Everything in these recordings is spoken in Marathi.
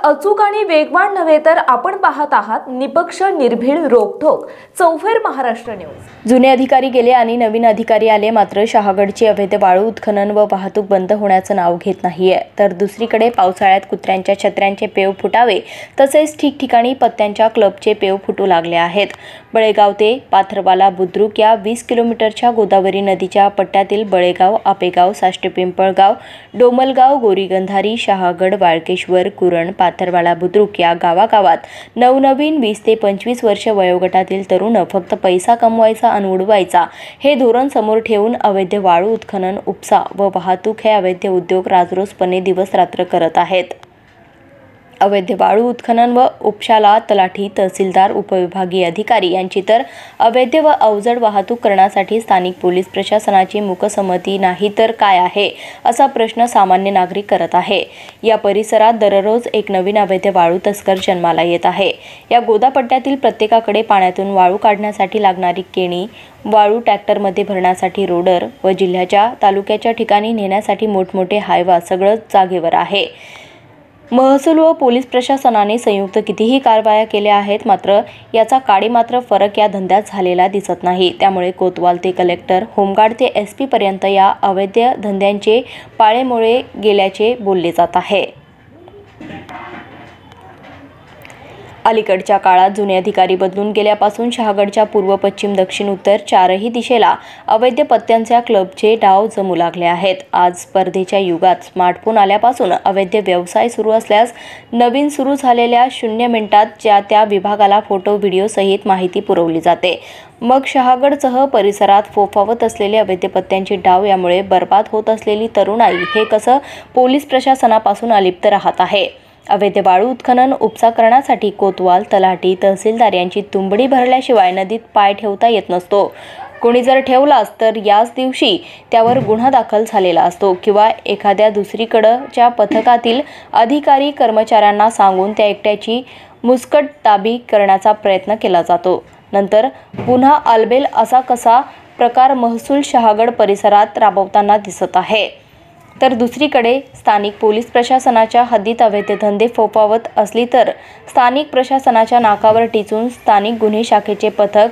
अचूक आणि वेगवान नव्हे तर आपण पाहत आहात निपक्ष निर्भीड रोखोक चौफेर महाराष्ट्र न्यूज। जुने अधिकारी गेले आणि नवीन अधिकारी आले, मात्र शहागडची अवैध वाळू उत्खनन व वाहतूक बंद होण्याचं नाव घेत नाहीये। तर दुसरीकडे पावसाळ्यात कुत्र्यांच्या छत्र्यांचे पेव फुटावे तसेच ठिकठिकाणी पत्त्यांच्या क्लबचे पेव फुटू लागले आहेत। बळेगाव ते पाथरवाला बुद्रुक या 20 किलोमीटरच्या गोदावरी नदीच्या पट्ट्यातील बळेगाव, आपेगाव, साष्टपिंपळगाव, डोमलगाव, गोरीगंधारी, शहागड, वाळकेश्वर, कुरण, पाथरवाला बुद्रुक या गावागावात नवनवीन 20 ते 25 वर्ष वयोगटातील तरुण फक्त पैसा कमवायचा आणि उडवायचा हे धोरण समोर ठेवून अवैध वाळू उत्खनन, उपसा व वाहतूक हे अवैध उद्योग राजरोसपणे दिवस रात्र करत आहेत। अवैध वाळू उत्खनन व उपशाला तलाठी, तहसीलदार, उपविभागीय अधिकारी यांची तर अवैध व अवजड वाहतूक करण्यासाठी स्थानिक पोलीस प्रशासनाची मूकसंमती नाही तर काय आहे असा प्रश्न सामान्य नागरिक करत आहे। या परिसरात दररोज एक नवीन अवैध वाळू तस्कर जन्माला येत आहे। या गोदापट्ट्यातील प्रत्येकाकडे पाण्यातून वाळू काढण्यासाठी लागणारी केणी, वाळू ट्रॅक्टरमध्ये भरण्यासाठी रोडर व जिल्ह्याच्या तालुक्याच्या ठिकाणी नेण्यासाठी मोठमोठे हायवा सगळं जागेवर आहे। महसूल व पोलीस प्रशासनाने संयुक्त कितीही कारवाया केल्या आहेत, मात्र याचा काडीमात्र फरक या धंद्यात झालेला दिसत नाही। त्यामुळे कोतवाल ते कलेक्टर, होमगार्ड ते SP पर्यंत या अवैध धंद्यांचे पाळेमुळे गेल्याचे बोलले जात आहे। अलीकडच्या काळात जुने अधिकारी बदलून गेल्यापासून शहागडच्या पूर्व, पश्चिम, दक्षिण, उत्तर चारही दिशेला अवैध पत्त्यांच्या क्लबचे डाव जमू लागले आहेत। आज स्पर्धेच्या युगात स्मार्टफोन आल्यापासून अवैध व्यवसाय सुरू असल्यास नवीन सुरू झालेल्या 0 मिनिटात त्या विभागाला फोटो, व्हिडिओ सहित माहिती पुरवली जाते। मग शहागडसह परिसरात फोफावत असलेले अवैध पत्त्यांचे डाव, यामुळे बर्बाद होत असलेली तरुणाई हे कसं पोलीस प्रशासनापासून अलिप्त राहत आहे। अवैध वाळू उत्खनन, उपसा करण्यासाठी कोतवाल, तलाठी, तहसीलदार यांची तुंबडी भरल्याशिवाय नदीत पाय ठेवता येत नसतो। कोणी जर ठेवलाच तर याच दिवशी त्यावर गुन्हा दाखल झालेला असतो किंवा एखाद्या दुसरीकडच्या पथकातील अधिकारी कर्मचाऱ्यांना सांगून त्या एकट्याची मुस्कट ताबी करण्याचा प्रयत्न केला जातो। नंतर पुन्हा आलबेल असा कसा प्रकार महसूल शहागड परिसरात राबवताना दिसत आहे। तर दुसरीकडे स्थानिक पोलीस प्रशासनाच्या हद्दीत अवैध धंदे फोफावत असली तर स्थानिक प्रशासनाच्या नाकावर टिचून स्थानिक गुन्हे शाखेचे पथक,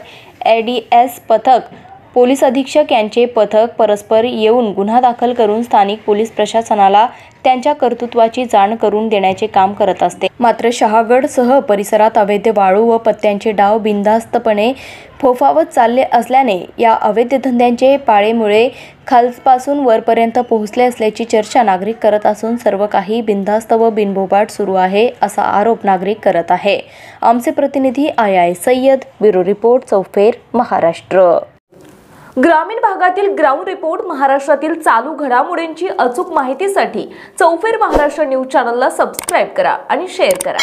ADS पथक, पोलीस अधीक्षक यांचे पथक परस्पर येऊन गुन्हा दाखल करून स्थानिक पोलीस प्रशासनाला त्यांच्या कर्तृत्वाची जाण करून देण्याचे काम करत असते। मात्र शहागडसह परिसरात अवैध वाळू व पत्त्यांचे डाव बिनधास्तपणे फोफावत चालले असल्याने या अवैध धंद्यांचे पाळेमुळे खालपासून वरपर्यंत पोहोचले असल्याची चर्चा नागरिक करत असून सर्व काही बिनधास्त व बिनबोबाट सुरू आहे असा आरोप नागरिक करत आहे। आमचे प्रतिनिधी आय सय्यद, ब्युरो रिपोर्ट, चौफेर महाराष्ट्र। ग्रामीण भागातील ग्राउंड रिपोर्ट, महाराष्ट्रातील चालू घडामोडींची अचूक माहितीसाठी चौफेर महाराष्ट्र न्यूज चॅनलला सबस्क्राइब करा आणि शेअर करा।